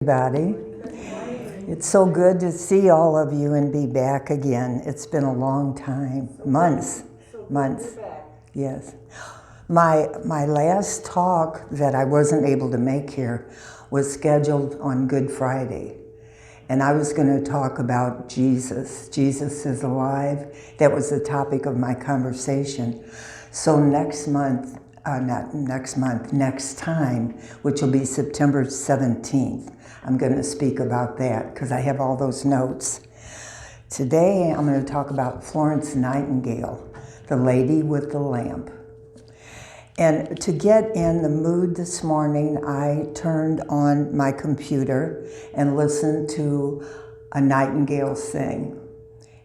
Everybody. It's so good to see all of you and be back again. It's been a long time, months. Yes. My last talk that I wasn't able to make here was scheduled on Good Friday. And I was going to talk about Jesus. Jesus is alive. That was the topic of my conversation. So next time, which will be September 17th, I'm going to speak about that because I have all those notes. Today, I'm going to talk about Florence Nightingale, the lady with the lamp. And to get in the mood this morning, I turned on my computer and listened to a nightingale sing.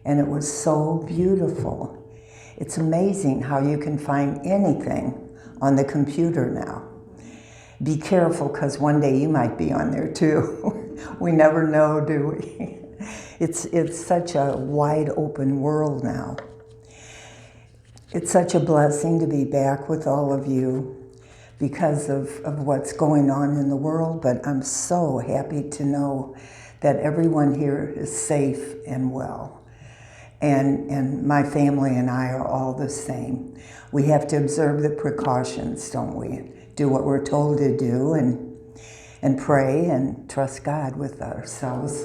And it was so beautiful. It's amazing how you can find anything on the computer now. Be careful, because one day you might be on there too. We never know, do we? It's such a wide open world now. It's such a blessing to be back with all of you because of what's going on in the world, but I'm so happy to know that everyone here is safe and well. And my family and I are all the same. We have to observe the precautions, don't we? Do what we're told to do and pray and trust God with ourselves.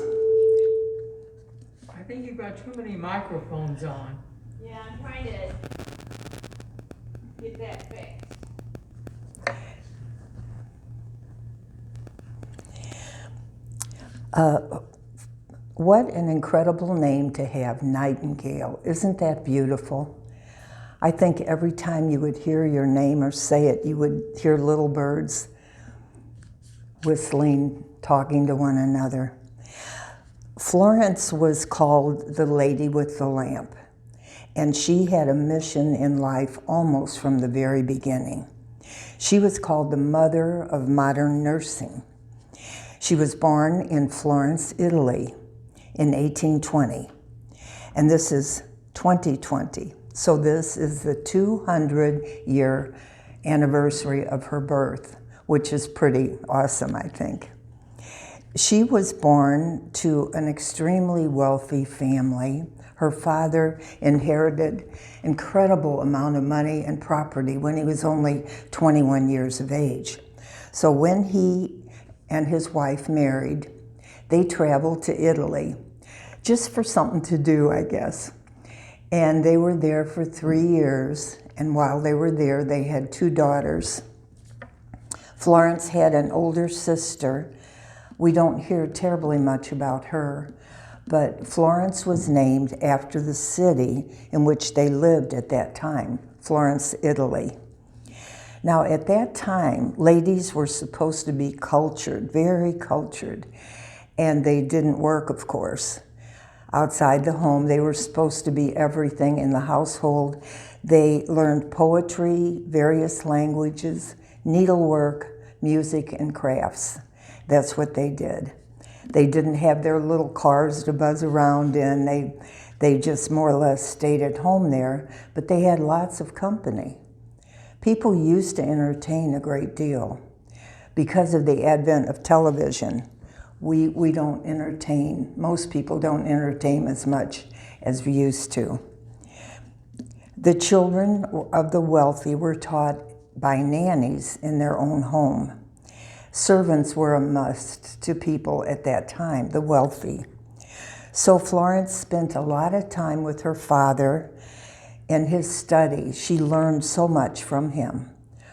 I think you've got too many microphones on. Yeah, I'm trying to get that fixed. What an incredible name to have, Nightingale. Isn't that beautiful? I think every time you would hear your name or say it, you would hear little birds whistling, talking to one another. Florence was called the lady with the lamp, and she had a mission in life almost from the very beginning. She was called the mother of modern nursing. She was born in Florence, Italy in 1820, and this is 2020. So this is the 200-year anniversary of her birth, which is pretty awesome, I think. She was born to an extremely wealthy family. Her father inherited incredible amount of money and property when he was only 21 years of age. So when he and his wife married, they traveled to Italy just for something to do, I guess. And they were there for 3 years, and while they were there, they had 2 daughters. Florence had an older sister. We don't hear terribly much about her, but Florence was named after the city in which they lived at that time, Florence, Italy. Now, at that time, ladies were supposed to be cultured, very cultured, and they didn't work, of course. Outside the home, they were supposed to be everything in the household. They learned poetry, various languages, needlework, music, and crafts. That's what they did. They didn't have their little cars to buzz around in. They just more or less stayed at home there, but they had lots of company. People used to entertain a great deal. Because of the advent of television, we don't entertain. Most people don't entertain as much as we used to. The children of the wealthy were taught by nannies in their own home. Servants were a must to people at that time, the wealthy. So Florence spent a lot of time with her father in his study. She learned so much from him.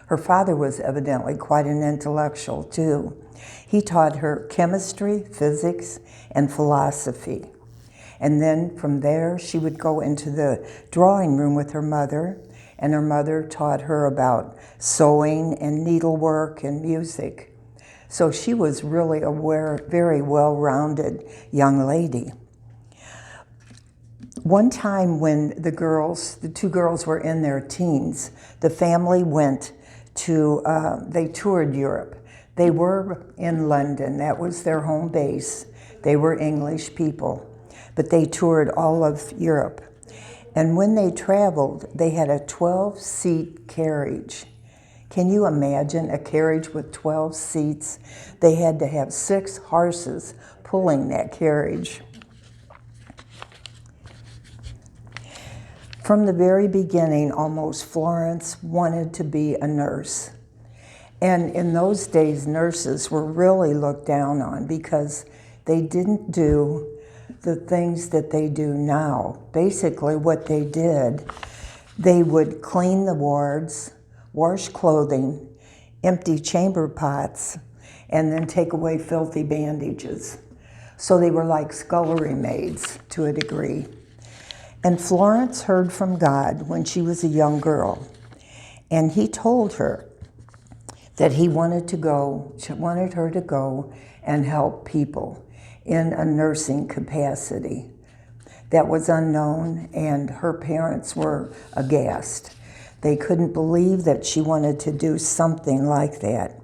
Her father was evidently quite an intellectual too. He taught her chemistry, physics, and philosophy. And then from there, she would go into the drawing room with her mother, and her mother taught her about sewing and needlework and music. So she was really a very well-rounded young lady. One time when the 2 girls were in their teens, the family went to, they toured Europe. They were in London, that was their home base. They were English people, but they toured all of Europe. And when they traveled, they had a 12-seat carriage Can you imagine a carriage with 12 seats? They had to have 6 horses pulling that carriage. From the very beginning, almost, Florence wanted to be a nurse. And in those days, nurses were really looked down on because they didn't do the things that they do now. Basically, what they did, they would clean the wards, wash clothing, empty chamber pots, and then take away filthy bandages. So they were like scullery maids to a degree. And Florence heard from God when she was a young girl, and he told her that he wanted her to go and help people in a nursing capacity. That was unknown, and her parents were aghast. They couldn't believe that she wanted to do something like that.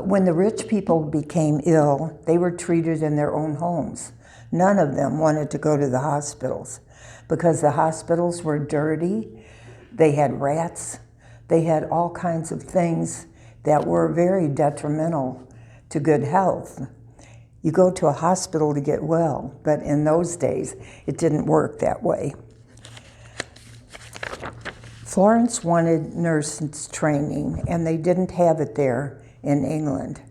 When the rich people became ill, they were treated in their own homes. None of them wanted to go to the hospitals because the hospitals were dirty, they had rats, they had all kinds of things that were very detrimental to good health. You go to a hospital to get well, but in those days, it didn't work that way. Florence wanted nurses training, and they didn't have it there in England.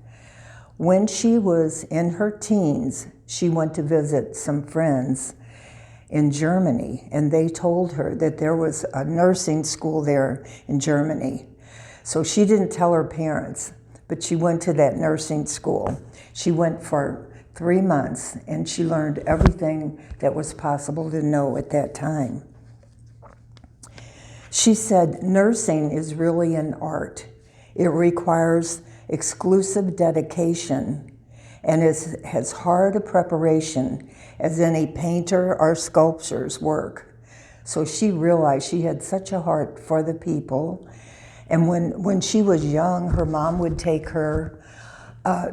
When she was in her teens, she went to visit some friends in Germany, and they told her that there was a nursing school there in Germany. So she didn't tell her parents, but she went to that nursing school. She went for 3 months, and she learned everything that was possible to know at that time. She said, nursing is really an art. It requires exclusive dedication and is as hard a preparation as any painter or sculptor's work. So she realized she had such a heart for the people. And when she was young, her mom would take her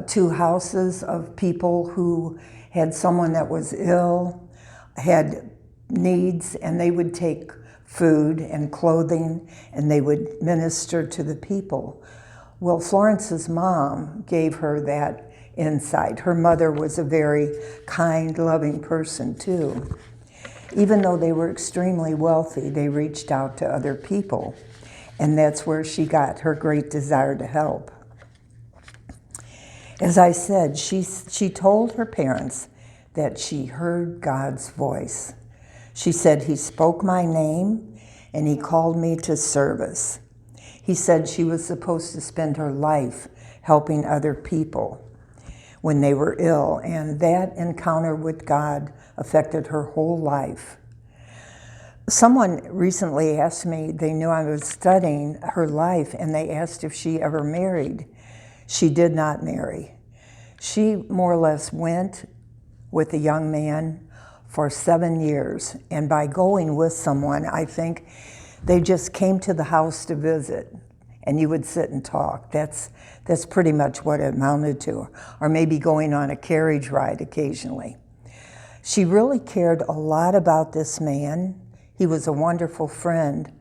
to houses of people who had someone that was ill, had needs, and they would take food and clothing, and they would minister to the people. Well, Florence's mom gave her that insight. Her mother was a very kind, loving person, too. Even though they were extremely wealthy, they reached out to other people, and that's where she got her great desire to help. As I said, she told her parents that she heard God's voice. She said, "He spoke my name, and he called me to service." He said she was supposed to spend her life helping other people when they were ill, and that encounter with God affected her whole life. Someone recently asked me, they knew I was studying her life, and they asked if she ever married. She did not marry. She more or less went with a young man for 7 years, and by going with someone, I think they just came to the house to visit, and you would sit and talk. That's pretty much what it amounted to, or maybe going on a carriage ride occasionally. She really cared a lot about this man. He was a wonderful friend,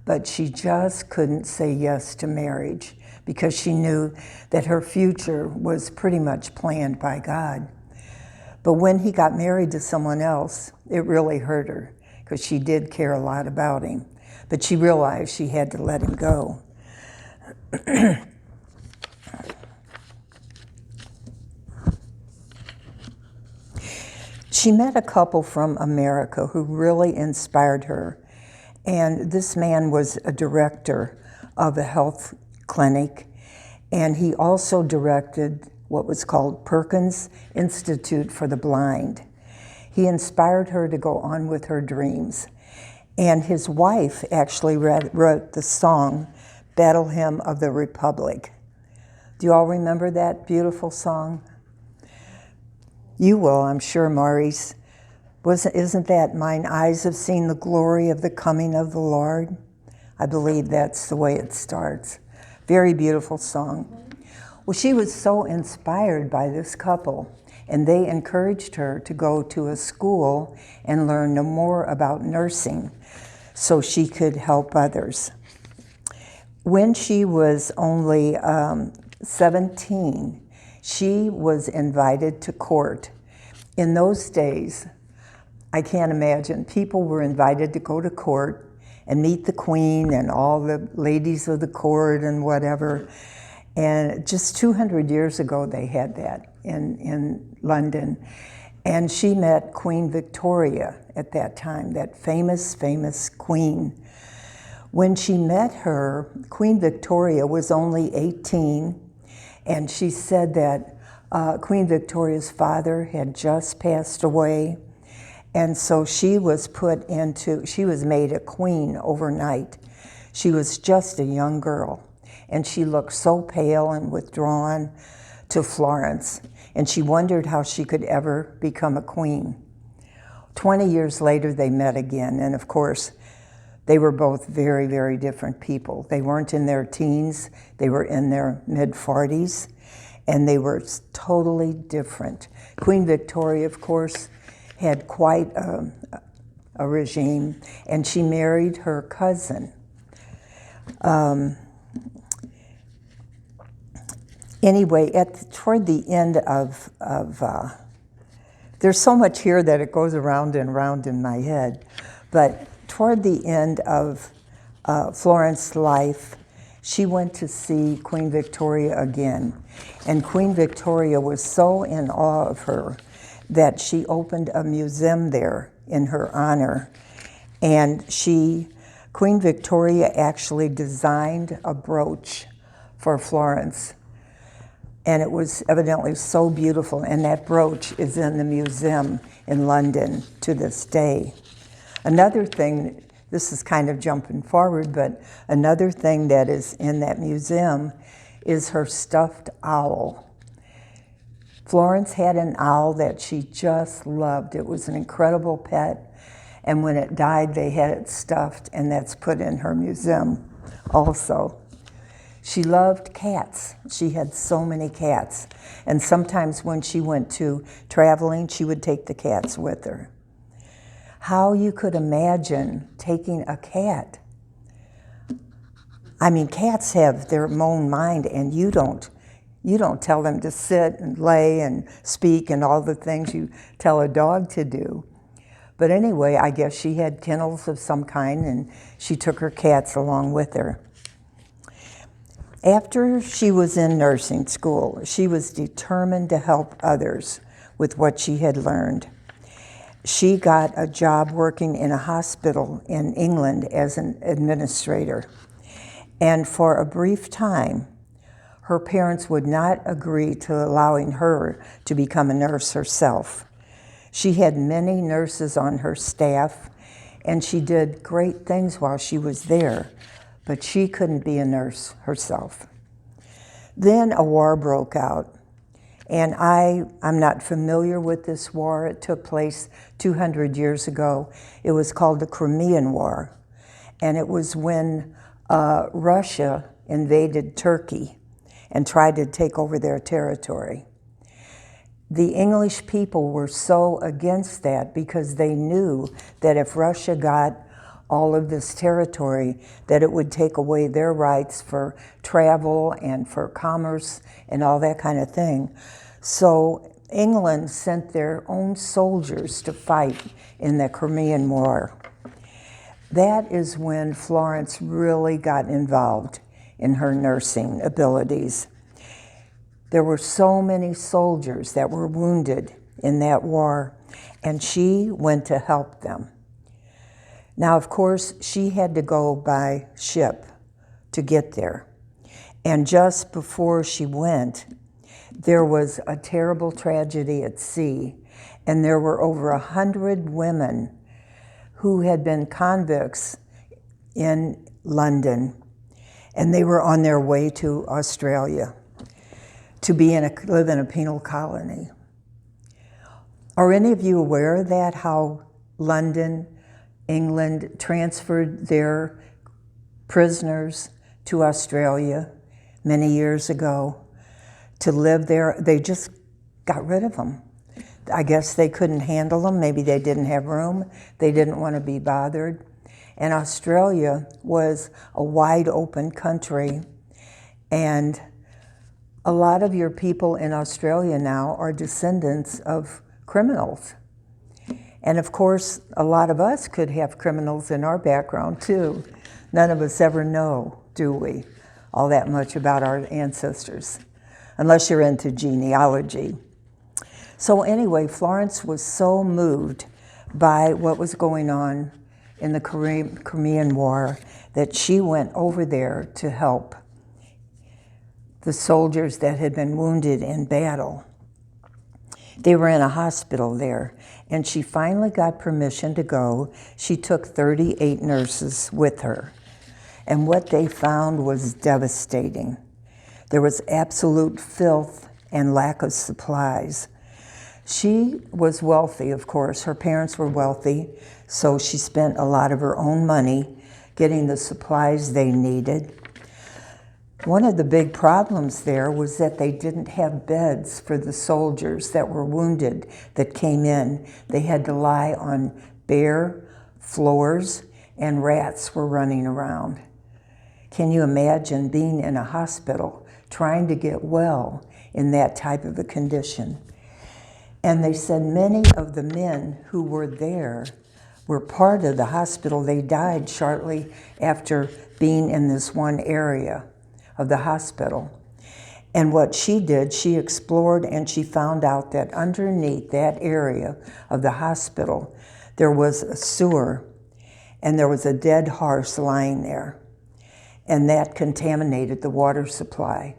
but she just couldn't say yes to marriage because she knew that her future was pretty much planned by God. But when he got married to someone else, it really hurt her because she did care a lot about him. But she realized she had to let him go. She met a couple from America who really inspired her. And this man was a director of a health clinic, and he also directed what was called Perkins Institute for the Blind. He inspired her to go on with her dreams. And his wife actually wrote the song, Battle Hymn of the Republic. Do you all remember that beautiful song? You will, I'm sure, Maurice. Isn't that, "Mine eyes have seen the glory of the coming of the Lord"? I believe that's the way it starts. Very beautiful song. Well, she was so inspired by this couple, and they encouraged her to go to a school and learn more about nursing so she could help others. When she was only 17, she was invited to court. In those days, I can't imagine, people were invited to go to court and meet the queen and all the ladies of the court and whatever. And just 200 years ago, they had that in London. And she met Queen Victoria at that time, that famous, famous queen. When she met her, Queen Victoria was only 18, and she said that Queen Victoria's father had just passed away, and so she was made a queen overnight. She was just a young girl, and she looked so pale and withdrawn to Florence, and she wondered how she could ever become a queen. 20 years later, they met again, and of course, they were both very, very different people. They weren't in their teens, they were in their mid-40s, and they were totally different. Queen Victoria, of course, had quite a regime, and she married her cousin. Anyway, toward the end of there's so much here that it goes around and around in my head, but toward the end of Florence's life, she went to see Queen Victoria again. And Queen Victoria was so in awe of her that she opened a museum there in her honor. And Queen Victoria actually designed a brooch for Florence. And it was evidently so beautiful. And that brooch is in the museum in London to this day. Another thing, this is kind of jumping forward, but another thing that is in that museum is her stuffed owl. Florence had an owl that she just loved. It was an incredible pet, and when it died, they had it stuffed, and that's put in her museum also. She loved cats. She had so many cats, and sometimes when she went to traveling, she would take the cats with her. How you could imagine taking a cat. I mean, cats have their own mind, and you don't tell them to sit and lay and speak and all the things you tell a dog to do. But anyway, I guess she had kennels of some kind, and she took her cats along with her. After she was in nursing school, she was determined to help others with what she had learned. She got a job working in a hospital in England as an administrator. And for a brief time, her parents would not agree to allowing her to become a nurse herself. She had many nurses on her staff, and she did great things while she was there, but she couldn't be a nurse herself. Then a war broke out. And I'm not familiar with this war. It took place 200 years ago. It was called the Crimean War. And it was when Russia invaded Turkey and tried to take over their territory. The English people were so against that because they knew that if Russia got all of this territory, that it would take away their rights for travel and for commerce and all that kind of thing. So England sent their own soldiers to fight in the Crimean War. That is when Florence really got involved in her nursing abilities. There were so many soldiers that were wounded in that war, and she went to help them. Now, of course, she had to go by ship to get there. And just before she went, there was a terrible tragedy at sea, and there were over 100 women who had been convicts in London, and they were on their way to Australia to live in a penal colony. Are any of you aware of that, how London, England transferred their prisoners to Australia many years ago to live there? They just got rid of them. I guess they couldn't handle them. Maybe they didn't have room. They didn't want to be bothered. And Australia was a wide open country, and a lot of your people in Australia now are descendants of criminals. And of course, a lot of us could have criminals in our background too. None of us ever know, do we, all that much about our ancestors, unless you're into genealogy. So anyway, Florence was so moved by what was going on in the Crimean War that she went over there to help the soldiers that had been wounded in battle. They were in a hospital there, and she finally got permission to go. She took 38 nurses with her, and what they found was devastating. There was absolute filth and lack of supplies. She was wealthy, of course. Her parents were wealthy, so she spent a lot of her own money getting the supplies they needed. One of the big problems there was that they didn't have beds for the soldiers that were wounded that came in. They had to lie on bare floors, and rats were running around. Can you imagine being in a hospital trying to get well in that type of a condition? And they said many of the men who were there were part of the hospital. They died shortly after being in this one area of the hospital. And what she did, she explored and she found out that underneath that area of the hospital, there was a sewer and there was a dead horse lying there. And that contaminated the water supply.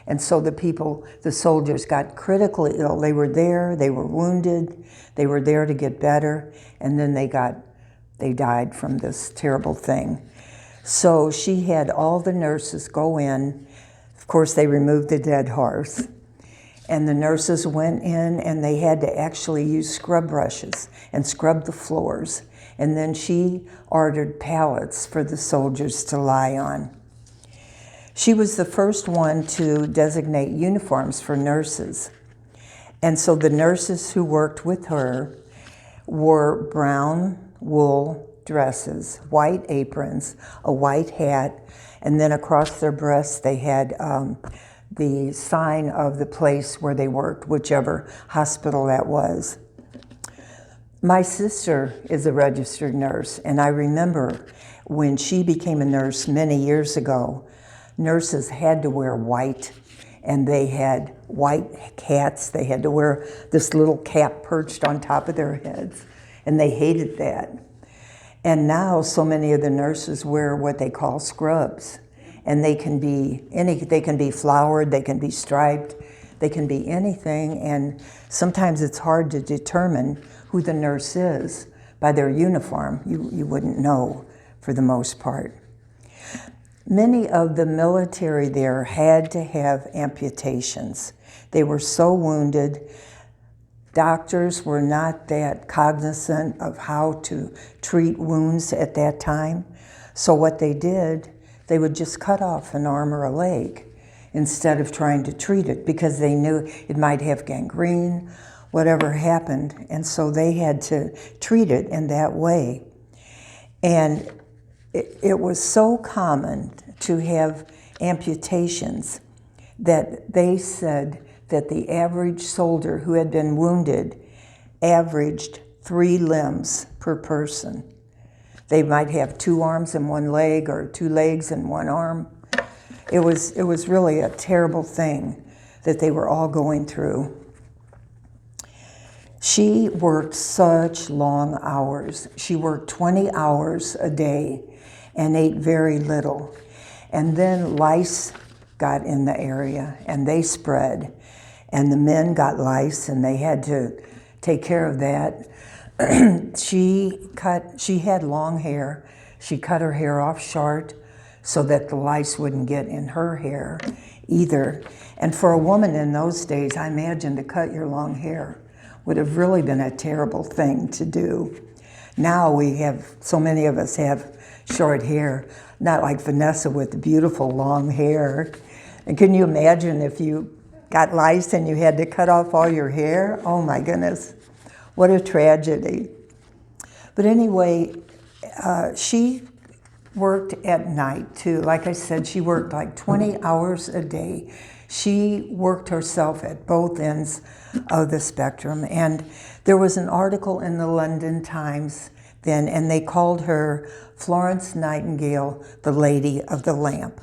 And so the soldiers got critically ill. They were there, they were wounded, they were there to get better, and then they died from this terrible thing. So she had all the nurses go in. Of course, they removed the dead horse. And the nurses went in and they had to actually use scrub brushes and scrub the floors. And then she ordered pallets for the soldiers to lie on. She was the first one to designate uniforms for nurses. And so the nurses who worked with her wore brown wool dresses, white aprons, a white hat, and then across their breasts they had the sign of the place where they worked, whichever hospital that was. My sister is a registered nurse, and I remember when she became a nurse many years ago, nurses had to wear white, and they had white hats. They had to wear this little cap perched on top of their heads, and they hated that. And now so many of the nurses wear what they call scrubs, and they can be flowered, they can be striped, they can be anything, and sometimes it's hard to determine who the nurse is by their uniform. You wouldn't know for the most part. Many of the military there had to have amputations. They were so wounded. Doctors were not that cognizant of how to treat wounds at that time. So what they did, they would just cut off an arm or a leg instead of trying to treat it because they knew it might have gangrene, whatever happened. And so they had to treat it in that way. And it was so common to have amputations that they said that the average soldier who had been wounded averaged 3 limbs per person. They might have 2 arms and 1 leg, or 2 legs and 1 arm. It was really a terrible thing that they were all going through. She worked such long hours. She worked 20 hours a day and ate very little. And then lice got in the area and they spread. And the men got lice and they had to take care of that. She had long hair. She cut her hair off short so that the lice wouldn't get in her hair either. And for a woman in those days, I imagine to cut your long hair would have really been a terrible thing to do. Now so many of us have short hair, not like Vanessa with beautiful long hair. And can you imagine if you got lice and you had to cut off all your hair? Oh my goodness, what a tragedy. But anyway, She worked at night too. Like I said, she worked like 20 hours a day. She worked herself at both ends of the spectrum. And there was an article in the London Times then, and they called her Florence Nightingale, the Lady of the Lamp.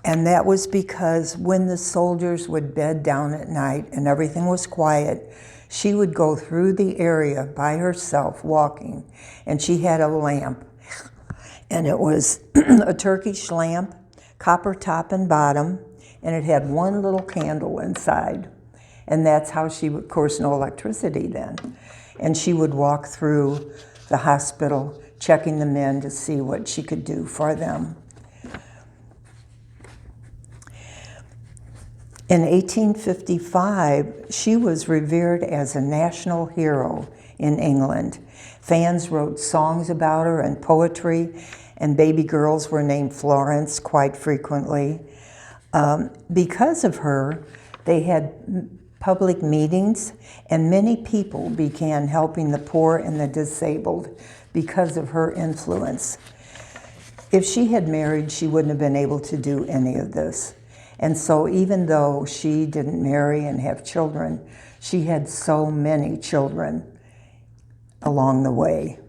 And that was because when the soldiers would bed down at night and everything was quiet, she would go through the area by herself walking, and she had a lamp. And it was a Turkish lamp, copper top and bottom, and it had one little candle inside. And that's how she would, of course, no electricity then. And she would walk through the hospital, checking the men to see what she could do for them. In 1855, she was revered as a national hero in England. Fans wrote songs about her and poetry, and baby girls were named Florence quite frequently. Because of her, they had public meetings, and many people began helping the poor and the disabled because of her influence. If she had married, she wouldn't have been able to do any of this. And so even though she didn't marry and have children, she had so many children along the way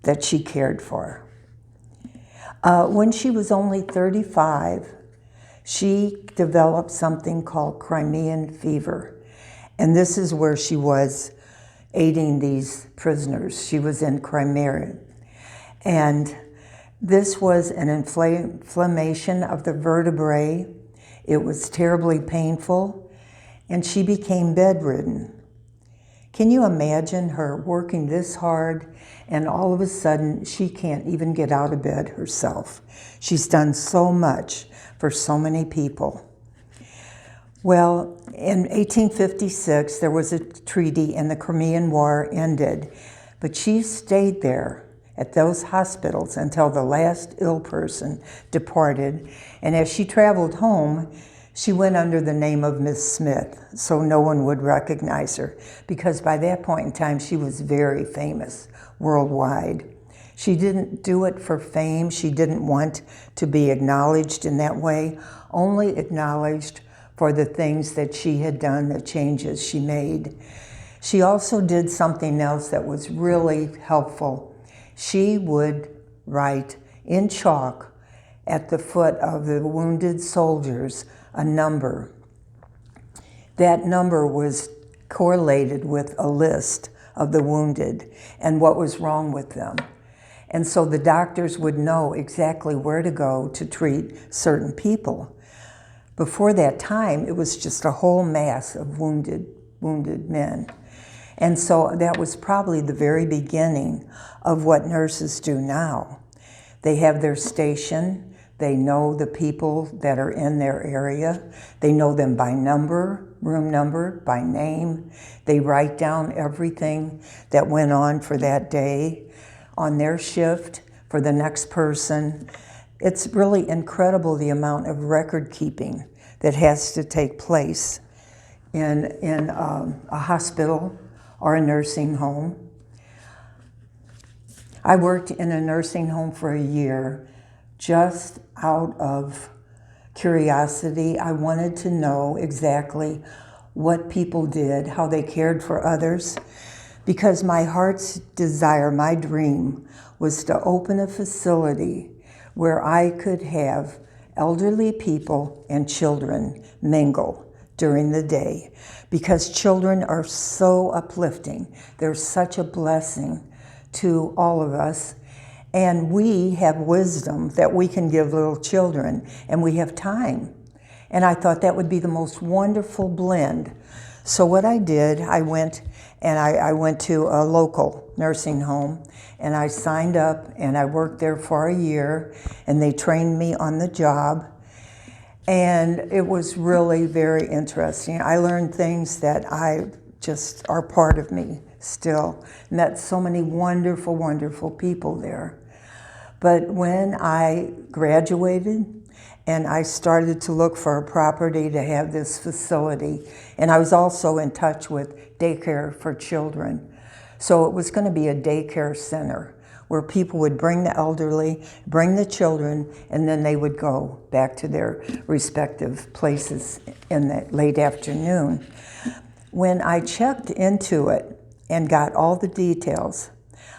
that she cared for. When she was only 35, she developed something called Crimean fever. And this is where she was aiding these prisoners. She was in Crimea. And this was an inflammation of the vertebrae. It was terribly painful, and she became bedridden. Can you imagine her working this hard, and all of a sudden she can't even get out of bed herself? She's done so much for so many people. Well, in 1856, there was a treaty and the Crimean War ended, but she stayed there at those hospitals until the last ill person departed. And as she traveled home, she went under the name of Miss Smith, so no one would recognize her, because by that point in time, she was very famous worldwide. She didn't do it for fame. She didn't want to be acknowledged in that way, only acknowledged for the things that she had done, the changes she made. She also did something else that was really helpful. She would write in chalk at the foot of the wounded soldiers a number. That number was correlated with a list of the wounded and what was wrong with them. And so the doctors would know exactly where to go to treat certain people. Before that time, it was just a whole mass of wounded men. And so that was probably the very beginning of what nurses do now. They have their station. They know the people that are in their area. They know them by number, room number, by name. They write down everything that went on for that day on their shift for the next person. It's really incredible the amount of record keeping that has to take place in a hospital or a nursing home. I worked in a nursing home for a year just out of curiosity. I wanted to know exactly what people did, how they cared for others, because my heart's desire, my dream, was to open a facility where I could have elderly people and children mingle during the day, because children are so uplifting. They're such a blessing to all of us. And we have wisdom that we can give little children, and we have time. And I thought that would be the most wonderful blend. So what I did, I went to a local nursing home, and I signed up, and I worked there for a year, and they trained me on the job. And it was really very interesting. I learned things that I just are part of me still. Met so many wonderful, wonderful people there. But when I graduated and I started to look for a property to have this facility, and I was also in touch with daycare for children. So it was going to be a daycare center where people would bring the elderly, bring the children, and then they would go back to their respective places in the late afternoon. When I checked into it and got all the details,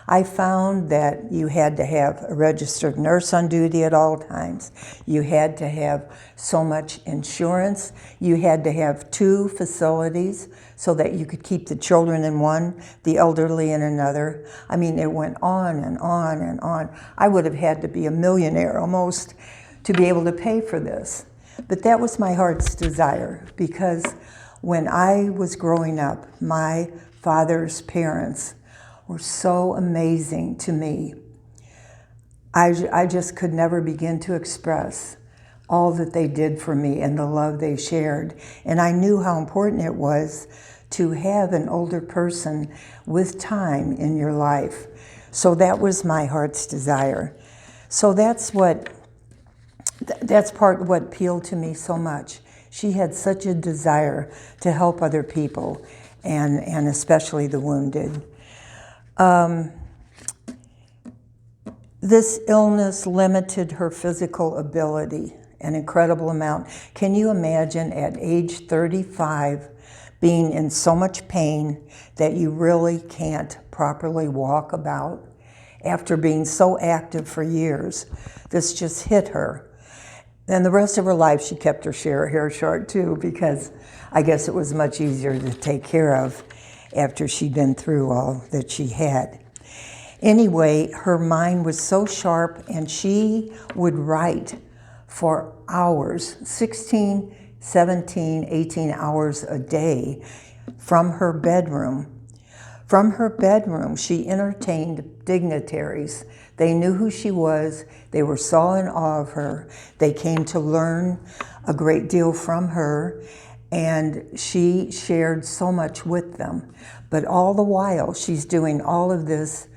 I found that you had to have a registered nurse on duty at all times. You had to have so much insurance. You had to have 2 facilities so that you could keep the children in one, the elderly in another. I mean, it went on and on and on. I would have had to be a millionaire almost to be able to pay for this. But that was my heart's desire, because when I was growing up, my father's parents were so amazing to me. I just could never begin to express all that they did for me and the love they shared. And I knew how important it was to have an older person with time in your life. So that was my heart's desire. So that's part of what appealed to me so much. She had such a desire to help other people, and especially the wounded. This illness limited her physical ability an incredible amount. Can you imagine at age 35 being in so much pain that you really can't properly walk about? After being so active for years, this just hit her. And the rest of her life, she kept her hair short too, because I guess it was much easier to take care of after she'd been through all that she had. Anyway, her mind was so sharp, and she would write for hours, 16, 17, 18 hours a day from her bedroom. From her bedroom, she entertained dignitaries. They knew who she was. They were so in awe of her. They came to learn a great deal from her, and she shared so much with them. But all the while, she's doing all of this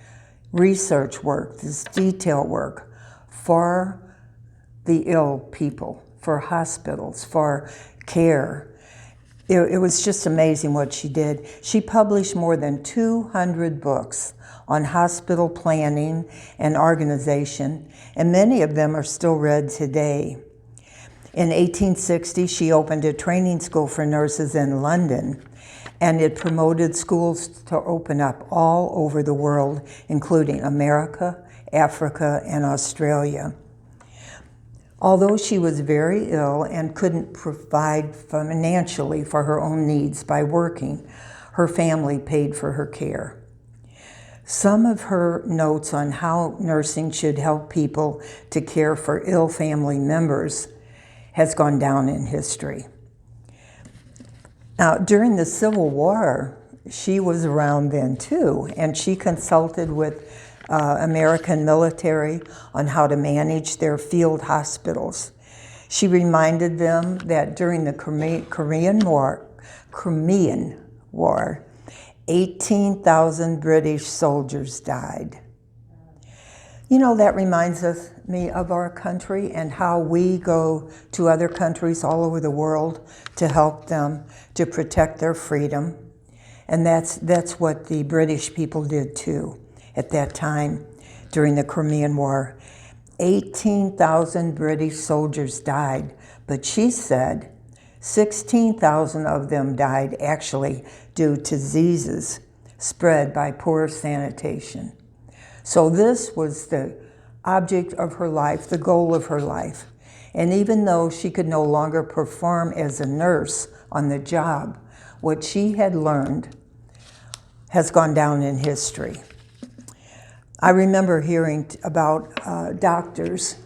research work, this detail work for the ill people, for hospitals, for care. It was just amazing what she did. She published more than 200 books on hospital planning and organization, and many of them are still read today. In 1860, she opened a training school for nurses in London, and it promoted schools to open up all over the world, including America, Africa, and Australia. Although she was very ill and couldn't provide financially for her own needs by working, her family paid for her care. Some of her notes on how nursing should help people to care for ill family members has gone down in history. Now, during the Civil War, she was around then too, and she consulted with American military on how to manage their field hospitals. She reminded them that during the Crimean War, 18,000 British soldiers died. You know, that reminds me of our country and how we go to other countries all over the world to help them, to protect their freedom. And that's what the British people did too at that time during the Crimean War. 18,000 British soldiers died, but she said 16,000 of them died actually due to diseases spread by poor sanitation. So this was the object of her life, the goal of her life. And even though she could no longer perform as a nurse on the job, what she had learned has gone down in history. I remember hearing about doctors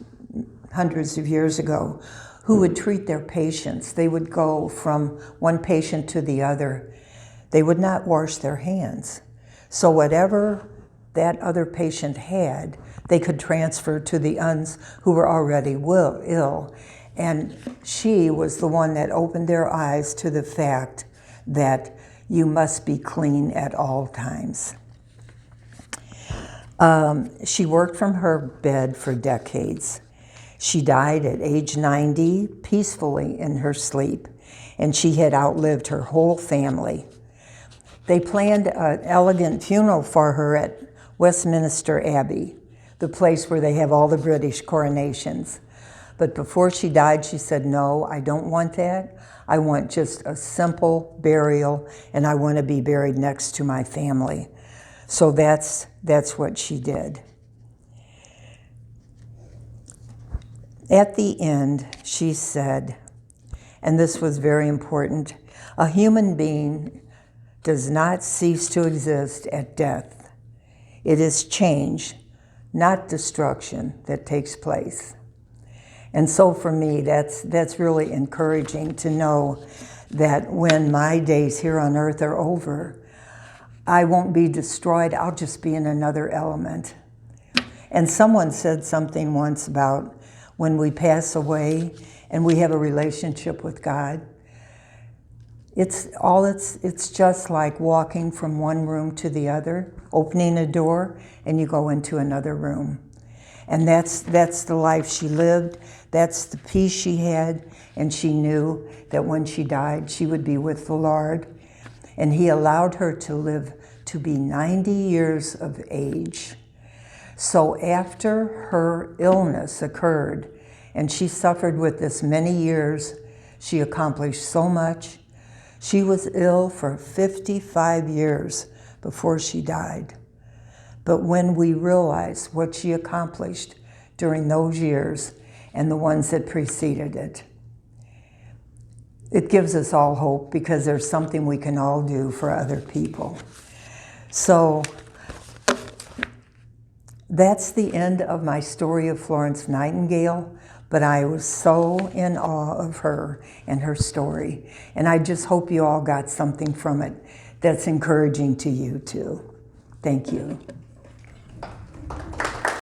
hundreds of years ago who would treat their patients. They would go from one patient to the other. They would not wash their hands. So whatever that other patient had, they could transfer to the uns who were already ill. And she was the one that opened their eyes to the fact that you must be clean at all times. She worked from her bed for decades. She died at age 90 peacefully in her sleep, and she had outlived her whole family. They planned an elegant funeral for her at Westminster Abbey, the place where they have all the British coronations. But before she died, she said, no, I don't want that. I want just a simple burial, and I want to be buried next to my family. So that's what she did. At the end, she said, and this was very important, a human being does not cease to exist at death. It is change, not destruction, that takes place. And so for me, that's really encouraging to know that when my days here on earth are over, I won't be destroyed, I'll just be in another element. And someone said something once about when we pass away and we have a relationship with God, it's just like walking from one room to the other, opening a door, and you go into another room. And that's the life she lived, that's the peace she had, and she knew that when she died, she would be with the Lord. And He allowed her to live to be 90 years of age. So after her illness occurred, and she suffered with this many years, she accomplished so much. She was ill for 55 years before she died. But when we realize what she accomplished during those years and the ones that preceded it, it gives us all hope because there's something we can all do for other people. So that's the end of my story of Florence Nightingale, but I was so in awe of her and her story. And I just hope you all got something from it that's encouraging to you too. Thank you.